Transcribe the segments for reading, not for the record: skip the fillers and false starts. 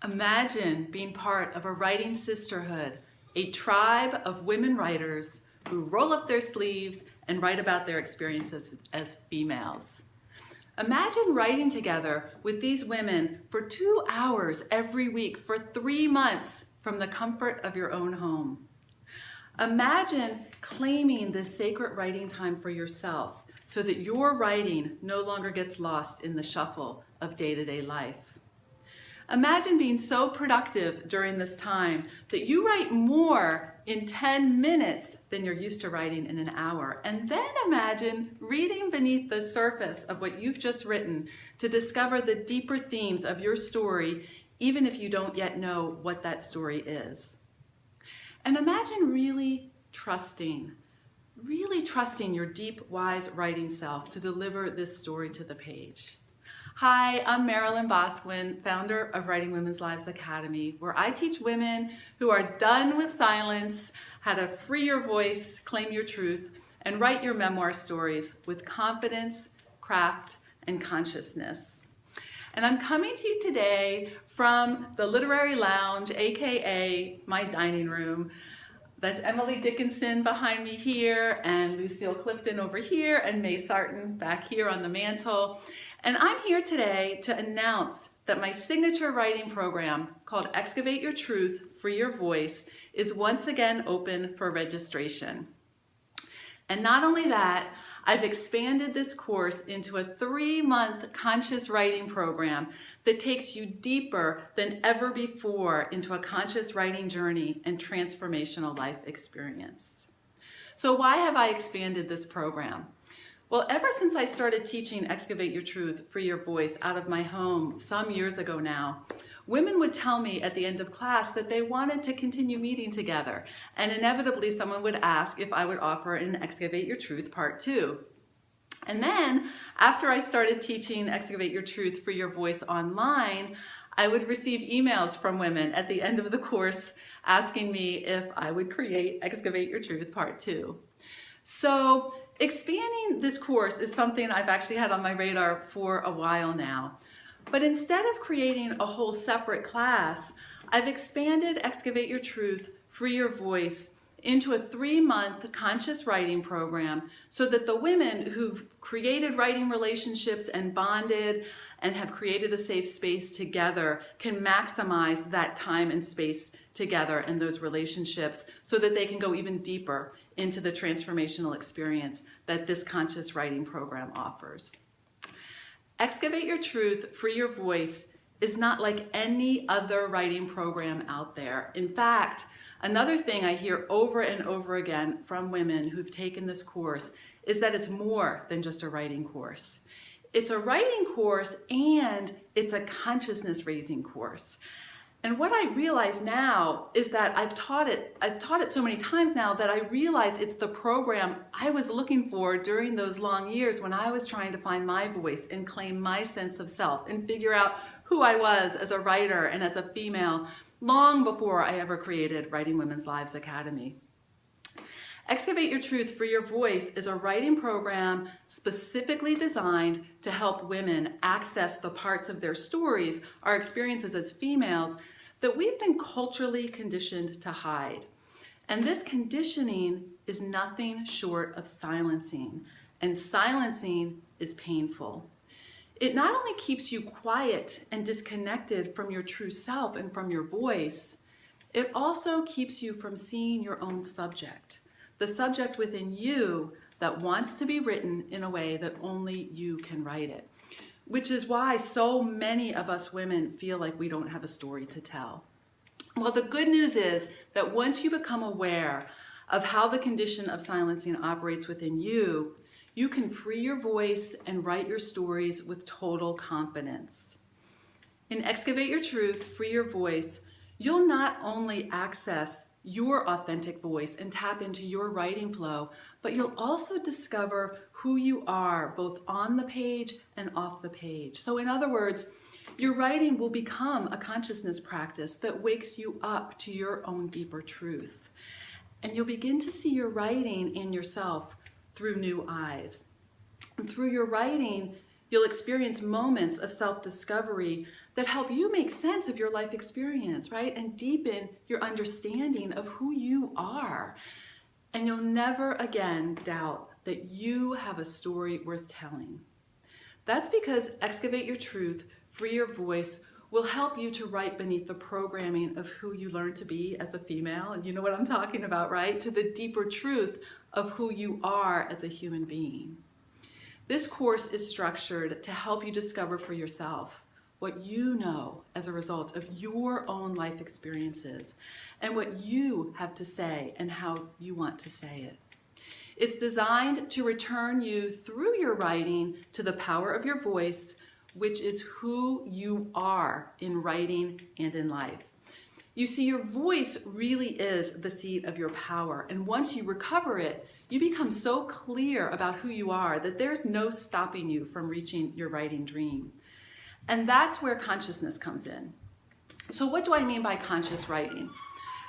Imagine being part of a writing sisterhood, a tribe of women writers who roll up their sleeves and write about their experiences as females. Imagine writing together with these women for 2 hours every week for 3 months from the comfort of your own home. Imagine claiming this sacred writing time for yourself so that your writing no longer gets lost in the shuffle of day-to-day life. Imagine being so productive during this time that you write more in 10 minutes than you're used to writing in an hour. And then imagine reading beneath the surface of what you've just written to discover the deeper themes of your story, even if you don't yet know what that story is. And imagine really trusting your deep, wise writing self to deliver this story to the page. Hi, I'm Marilyn Bosquin, founder of Writing Women's Lives Academy, where I teach women who are done with silence how to free your voice, claim your truth, and write your memoir stories with confidence, craft, and consciousness. And I'm coming to you today from the Literary Lounge, aka my dining room. That's Emily Dickinson behind me here, and Lucille Clifton over here, and May Sarton back here on the mantle. And I'm here today to announce that my signature writing program called Excavate Your Truth, Free Your Voice is once again open for registration. And not only that, I've expanded this course into a 3-month conscious writing program that takes you deeper than ever before into a conscious writing journey and transformational life experience. So why have I expanded this program? Well, ever since I started teaching Excavate Your Truth, Free Your Voice out of my home some years ago now, women would tell me at the end of class that they wanted to continue meeting together, and inevitably someone would ask if I would offer an Excavate Your Truth Part 2. And then, after I started teaching Excavate Your Truth, Free Your Voice online, I would receive emails from women at the end of the course asking me if I would create Excavate Your Truth Part 2. So, expanding this course is something I've actually had on my radar for a while now. But instead of creating a whole separate class, I've expanded Excavate Your Truth, Free Your Voice into a 3-month conscious writing program so that the women who've created writing relationships and bonded and have created a safe space together can maximize that time and space together in those relationships so that they can go even deeper into the transformational experience that this conscious writing program offers. Excavate Your Truth, Free Your Voice is not like any other writing program out there. In fact, another thing I hear over and over again from women who've taken this course is that it's more than just a writing course. It's a writing course and it's a consciousness raising course. And what I realize now is that I've taught it so many times now that I realize it's the program I was looking for during those long years when I was trying to find my voice and claim my sense of self and figure out who I was as a writer and as a female long before I ever created Writing Women's Lives Academy. Excavate Your Truth, Free Your Voice is a writing program specifically designed to help women access the parts of their stories, our experiences as females, that we've been culturally conditioned to hide. And this conditioning is nothing short of silencing, and silencing is painful. It not only keeps you quiet and disconnected from your true self and from your voice, it also keeps you from seeing your own subject. The subject within you that wants to be written in a way that only you can write it, which is why so many of us women feel like we don't have a story to tell. Well, the good news is that once you become aware of how the condition of silencing operates within you, you can free your voice and write your stories with total confidence. In Excavate Your Truth, Free Your Voice, you'll not only access your authentic voice and tap into your writing flow, but you'll also discover who you are both on the page and off the page. So in other words, your writing will become a consciousness practice that wakes you up to your own deeper truth. And you'll begin to see your writing and yourself through new eyes. And through your writing, You'll experience moments of self-discovery that help you make sense of your life experience, right? And deepen your understanding of who you are. And you'll never again doubt that you have a story worth telling. That's because Excavate Your Truth, Free Your Voice will help you to write beneath the programming of who you learn to be as a female. And you know what I'm talking about, right? To the deeper truth of who you are as a human being. This course is structured to help you discover for yourself what you know as a result of your own life experiences and what you have to say and how you want to say it. It's designed to return you through your writing to the power of your voice, which is who you are in writing and in life. You see, your voice really is the seat of your power, and once you recover it, you become so clear about who you are that there's no stopping you from reaching your writing dream. And that's where consciousness comes in. So what do I mean by conscious writing?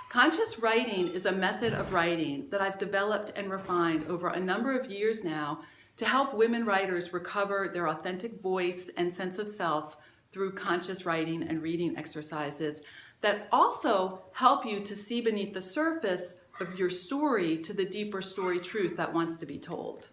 Conscious writing is a method of writing that I've developed and refined over a number of years now to help women writers recover their authentic voice and sense of self through conscious writing and reading exercises that also help you to see beneath the surface of your story to the deeper story truth that wants to be told.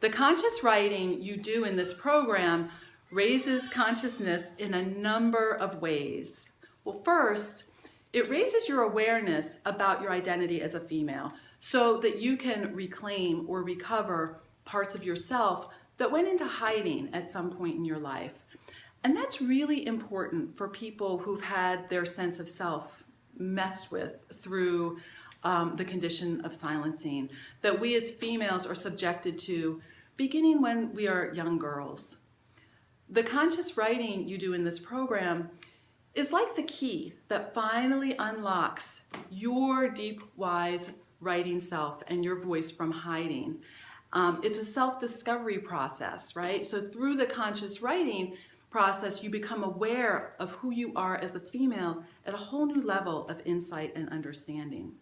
The conscious writing you do in this program raises consciousness in a number of ways. Well, first, it raises your awareness about your identity as a female so that you can reclaim or recover parts of yourself that went into hiding at some point in your life. And that's really important for people who've had their sense of self messed with through the condition of silencing that we as females are subjected to beginning when we are young girls. The conscious writing you do in this program is like the key that finally unlocks your deep, wise writing self and your voice from hiding. It's a self-discovery process, right? So through the conscious writing process, you become aware of who you are as a female at a whole new level of insight and understanding.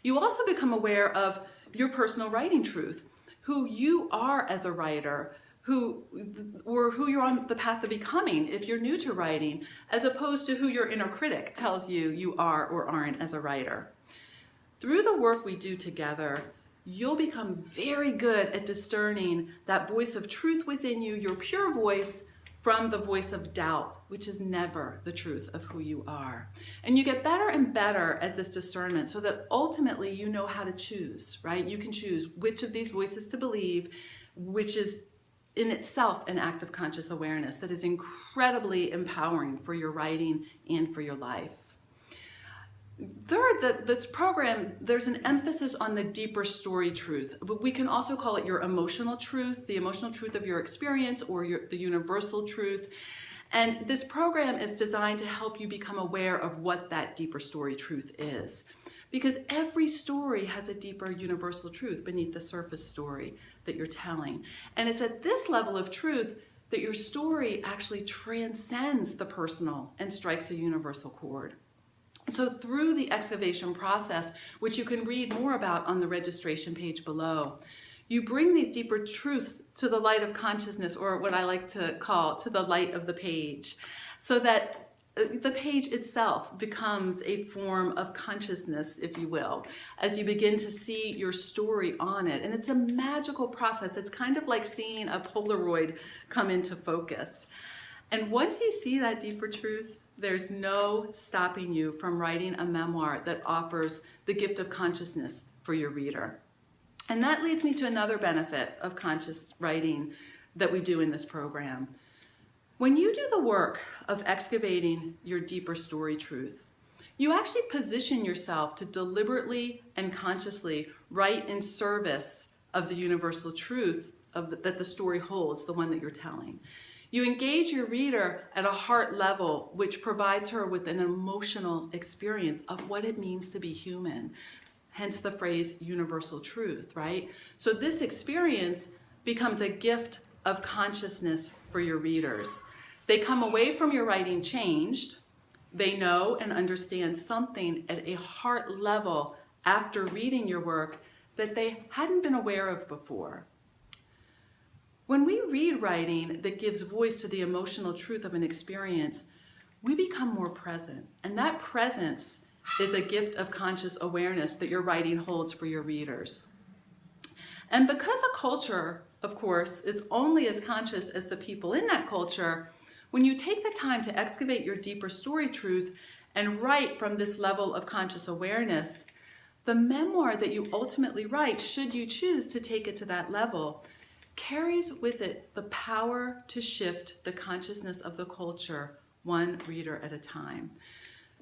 You also become aware of your personal writing truth, who you are as a writer, who you're on the path of becoming if you're new to writing, as opposed to who your inner critic tells you you are or aren't as a writer. Through the work we do together, you'll become very good at discerning that voice of truth within you, your pure voice, from the voice of doubt, which is never the truth of who you are. And you get better and better at this discernment so that ultimately you know how to choose, right? You can choose which of these voices to believe, which is in itself an act of conscious awareness that is incredibly empowering for your writing and for your life. Third, this program, there's an emphasis on the deeper story truth, but we can also call it your emotional truth, the emotional truth of your experience, or the universal truth. And this program is designed to help you become aware of what that deeper story truth is. Because every story has a deeper universal truth beneath the surface story that you're telling. And it's at this level of truth that your story actually transcends the personal and strikes a universal chord. So through the excavation process, which you can read more about on the registration page below, you bring these deeper truths to the light of consciousness, or what I like to call to the light of the page, so that the page itself becomes a form of consciousness, if you will, as you begin to see your story on it. And it's a magical process. It's kind of like seeing a Polaroid come into focus. And once you see that deeper truth, there's no stopping you from writing a memoir that offers the gift of consciousness for your reader. And that leads me to another benefit of conscious writing that we do in this program. When you do the work of excavating your deeper story truth, you actually position yourself to deliberately and consciously write in service of the universal truth that the story holds, the one that you're telling. You engage your reader at a heart level, which provides her with an emotional experience of what it means to be human, hence the phrase universal truth, right? So this experience becomes a gift of consciousness for your readers. They come away from your writing changed. They know and understand something at a heart level after reading your work that they hadn't been aware of before. When we read writing that gives voice to the emotional truth of an experience, we become more present. And that presence is a gift of conscious awareness that your writing holds for your readers. And because a culture, of course, is only as conscious as the people in that culture, when you take the time to excavate your deeper story truth and write from this level of conscious awareness, the memoir that you ultimately write, should you choose to take it to that level, carries with it the power to shift the consciousness of the culture one reader at a time.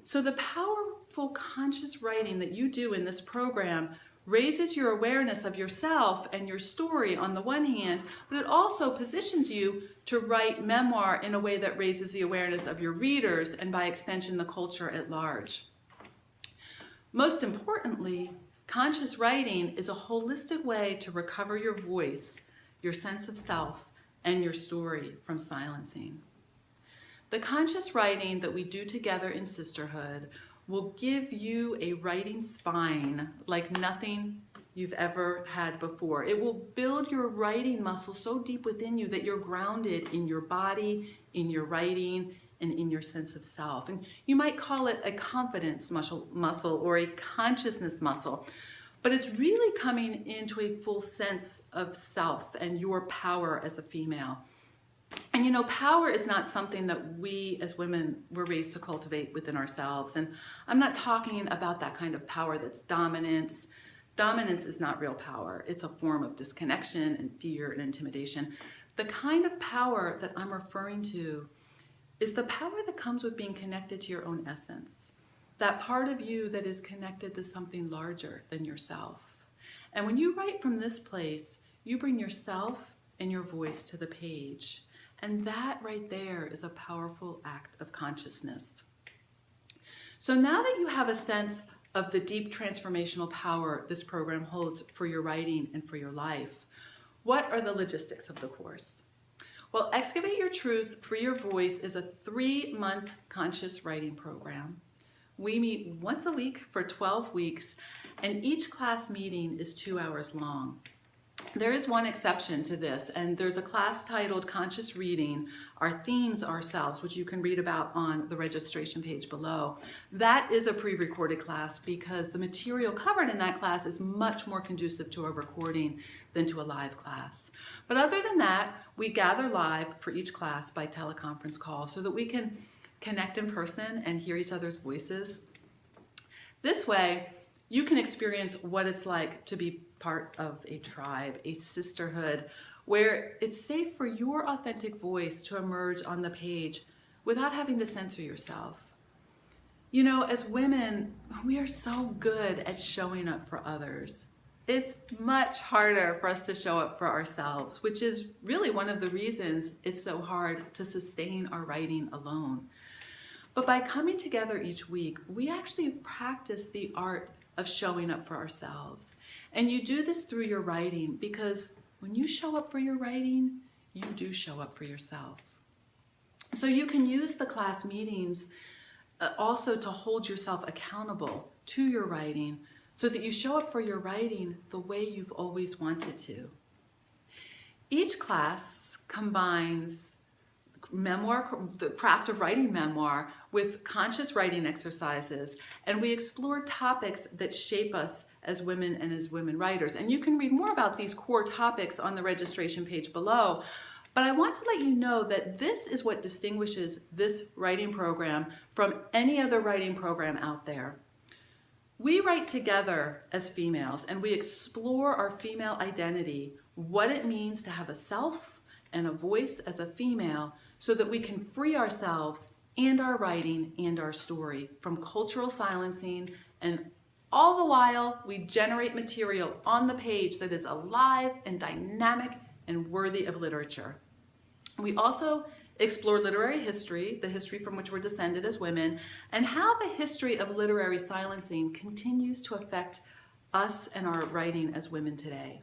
So the powerful conscious writing that you do in this program raises your awareness of yourself and your story on the one hand, but it also positions you to write memoir in a way that raises the awareness of your readers and by extension the culture at large. Most importantly, conscious writing is a holistic way to recover your voice, your sense of self, and your story from silencing. The conscious writing that we do together in sisterhood will give you a writing spine like nothing you've ever had before. It will build your writing muscle so deep within you that you're grounded in your body, in your writing, and in your sense of self. And you might call it a confidence muscle or a consciousness muscle, but it's really coming into a full sense of self and your power as a female. And you know, power is not something that we as women were raised to cultivate within ourselves. And I'm not talking about that kind of power that's dominance. Dominance is not real power. It's a form of disconnection and fear and intimidation. The kind of power that I'm referring to is the power that comes with being connected to your own essence. That part of you that is connected to something larger than yourself. And when you write from this place, you bring yourself and your voice to the page. And that right there is a powerful act of consciousness. So now that you have a sense of the deep transformational power this program holds for your writing and for your life, what are the logistics of the course? Well, Excavate Your Truth, Free Your Voice is a 3-month conscious writing program. We meet once a week for 12 weeks, and each class meeting is 2 hours long. There is one exception to this, and there's a class titled Conscious Reading, Our Themes Ourselves, which you can read about on the registration page below. That is a pre-recorded class because the material covered in that class is much more conducive to a recording than to a live class. But other than that, we gather live for each class by teleconference call so that we can connect in person and hear each other's voices. This way, you can experience what it's like to be part of a tribe, a sisterhood, where it's safe for your authentic voice to emerge on the page without having to censor yourself. You know, as women, we are so good at showing up for others. It's much harder for us to show up for ourselves, which is really one of the reasons it's so hard to sustain our writing alone. But by coming together each week, we actually practice the art of showing up for ourselves. And you do this through your writing because when you show up for your writing, you do show up for yourself. So you can use the class meetings also to hold yourself accountable to your writing so that you show up for your writing the way you've always wanted to. Each class combines memoir, the craft of writing memoir, with conscious writing exercises, and we explore topics that shape us as women and as women writers. And you can read more about these core topics on the registration page below. But I want to let you know that this is what distinguishes this writing program from any other writing program out there. We write together as females, and we explore our female identity, what it means to have a self and a voice as a female, so that we can free ourselves and our writing and our story from cultural silencing, and all the while we generate material on the page that is alive and dynamic and worthy of literature. We also explore literary history, the history from which we're descended as women, and how the history of literary silencing continues to affect us and our writing as women today.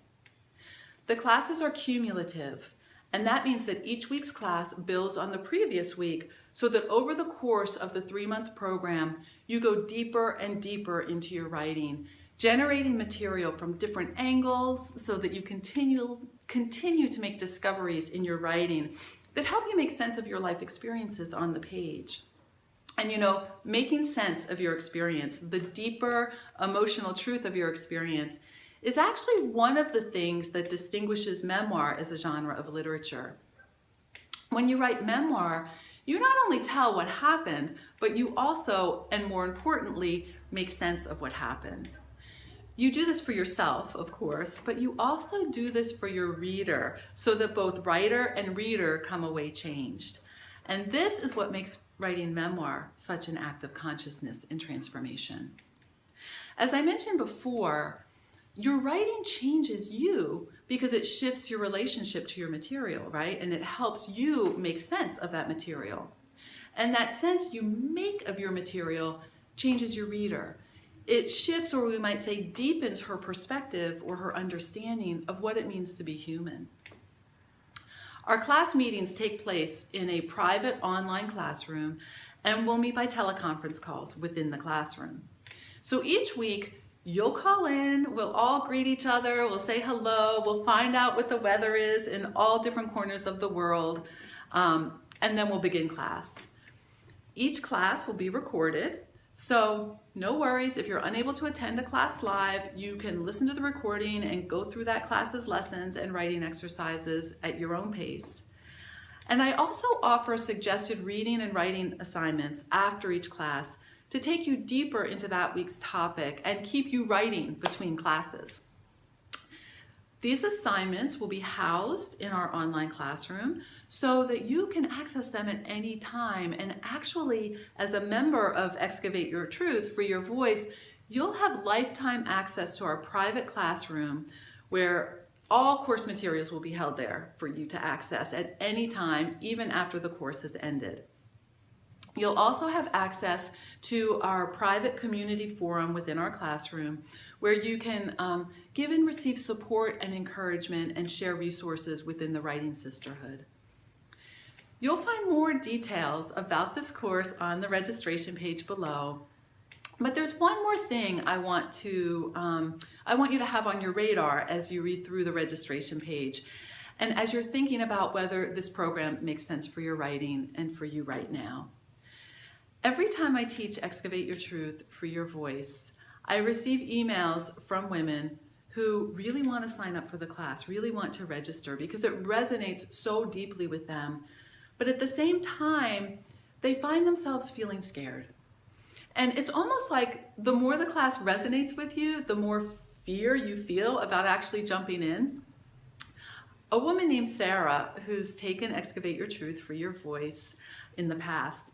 The classes are cumulative, and that means that each week's class builds on the previous week so that over the course of the 3-month program, you go deeper and deeper into your writing, generating material from different angles so that you continue continue to make discoveries in your writing that help you make sense of your life experiences on the page. And you know, making sense of your experience, the deeper emotional truth of your experience, is actually one of the things that distinguishes memoir as a genre of literature. When you write memoir, you not only tell what happened, but you also, and more importantly, make sense of what happened. You do this for yourself, of course, but you also do this for your reader, so that both writer and reader come away changed. And this is what makes writing memoir such an act of consciousness and transformation. As I mentioned before, your writing changes you because it shifts your relationship to your material, right? And it helps you make sense of that material. And that sense you make of your material changes your reader. It shifts, or we might say deepens, her perspective or her understanding of what it means to be human. Our class meetings take place in a private online classroom, and we'll meet by teleconference calls within the classroom. So each week, you'll call in, we'll all greet each other, we'll say hello, we'll find out what the weather is in all different corners of the world, and then we'll begin class. Each class will be recorded, so no worries if you're unable to attend a class live, you can listen to the recording and go through that class's lessons and writing exercises at your own pace. And I also offer suggested reading and writing assignments after each class to take you deeper into that week's topic and keep you writing between classes. These assignments will be housed in our online classroom so that you can access them at any time. And actually, as a member of Excavate Your Truth, Free Your Voice, you'll have lifetime access to our private classroom where all course materials will be held there for you to access at any time, even after the course has ended. You'll also have access to our private community forum within our classroom where you can give and receive support and encouragement and share resources within the Writing Sisterhood. You'll find more details about this course on the registration page below. But there's one more thing I want you to have on your radar as you read through the registration page and as you're thinking about whether this program makes sense for your writing and for you right now. Every time I teach Excavate Your Truth, Free Your Voice, I receive emails from women who really want to sign up for the class, really want to register because it resonates so deeply with them. But at the same time, they find themselves feeling scared. And it's almost like the more the class resonates with you, the more fear you feel about actually jumping in. A woman named Sarah, who's taken Excavate Your Truth, Free Your Voice in the past,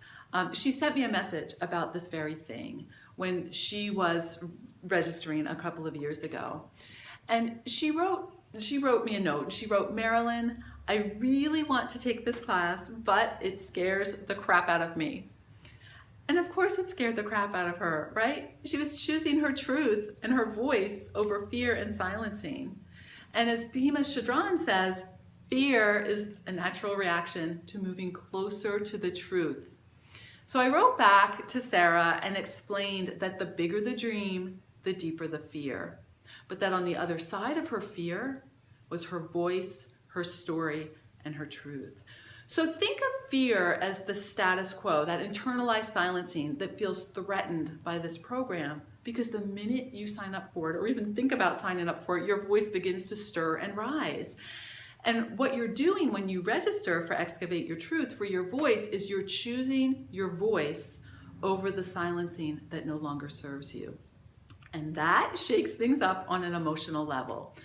she sent me a message about this very thing when she was registering a couple of years ago. And she wrote me a note. She wrote, "Marilyn, I really want to take this class, but it scares the crap out of me." And of course it scared the crap out of her, right? She was choosing her truth and her voice over fear and silencing. And as Bhima Shadran says, fear is a natural reaction to moving closer to the truth. So I wrote back to Sarah and explained that the bigger the dream, the deeper the fear. But that on the other side of her fear was her voice, her story, and her truth. So think of fear as the status quo, that internalized silencing that feels threatened by this program, because the minute you sign up for it, or even think about signing up for it, your voice begins to stir and rise. And what you're doing when you register for Excavate Your Truth, for your voice, is you're choosing your voice over the silencing that no longer serves you. And that shakes things up on an emotional level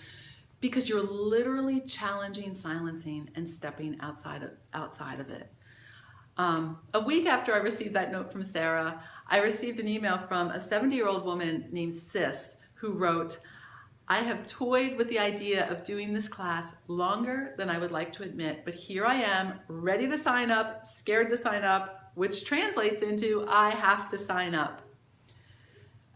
because you're literally challenging silencing and stepping outside of it. A week after I received that note from Sarah, I received an email from a 70-year-old woman named Sis who wrote, "I have toyed with the idea of doing this class longer than I would like to admit, but here I am, ready to sign up, scared to sign up," which translates into, I have to sign up.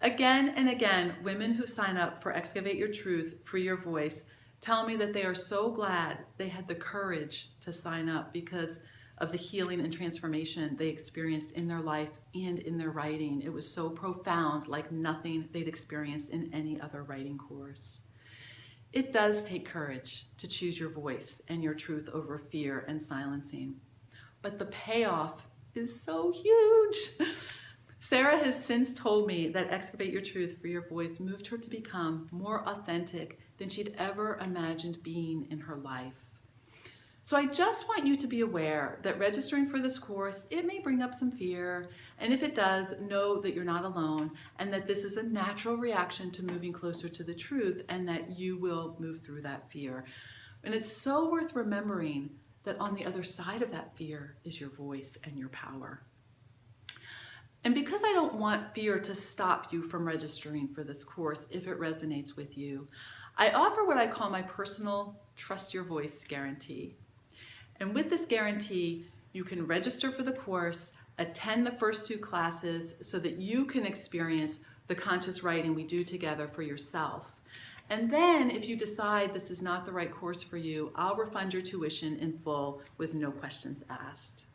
Again and again, women who sign up for Excavate Your Truth, Free Your Voice, tell me that they are so glad they had the courage to sign up because of the healing and transformation they experienced in their life and in their writing. It was so profound, like nothing they'd experienced in any other writing course. It does take courage to choose your voice and your truth over fear and silencing, but the payoff is so huge. Sarah has since told me that Excavate Your Truth for Your Voice moved her to become more authentic than she'd ever imagined being in her life. So I just want you to be aware that registering for this course, it may bring up some fear, and if it does, know that you're not alone and that this is a natural reaction to moving closer to the truth and that you will move through that fear. And it's so worth remembering that on the other side of that fear is your voice and your power. And because I don't want fear to stop you from registering for this course if it resonates with you, I offer what I call my personal Trust Your Voice guarantee. And with this guarantee, you can register for the course, attend the first 2 classes so that you can experience the conscious writing we do together for yourself. And then if you decide this is not the right course for you, I'll refund your tuition in full with no questions asked.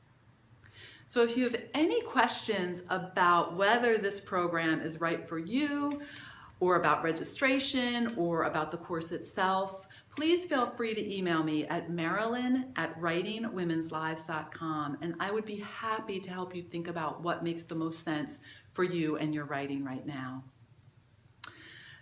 So if you have any questions about whether this program is right for you, or about registration, or about the course itself, please feel free to email me at marilyn@writingwomenslives.com, and I would be happy to help you think about what makes the most sense for you and your writing right now.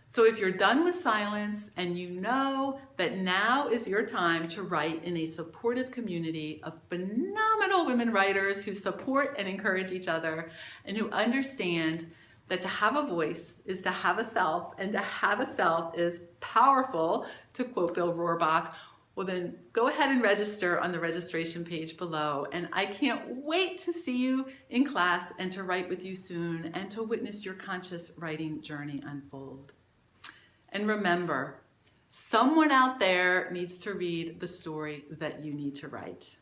So if you're done with silence and you know that now is your time to write in a supportive community of phenomenal women writers who support and encourage each other and who understand that to have a voice is to have a self, and to have a self is powerful, to quote Bill Rohrbach, well then go ahead and register on the registration page below. And I can't wait to see you in class and to write with you soon and to witness your conscious writing journey unfold. And remember, someone out there needs to read the story that you need to write.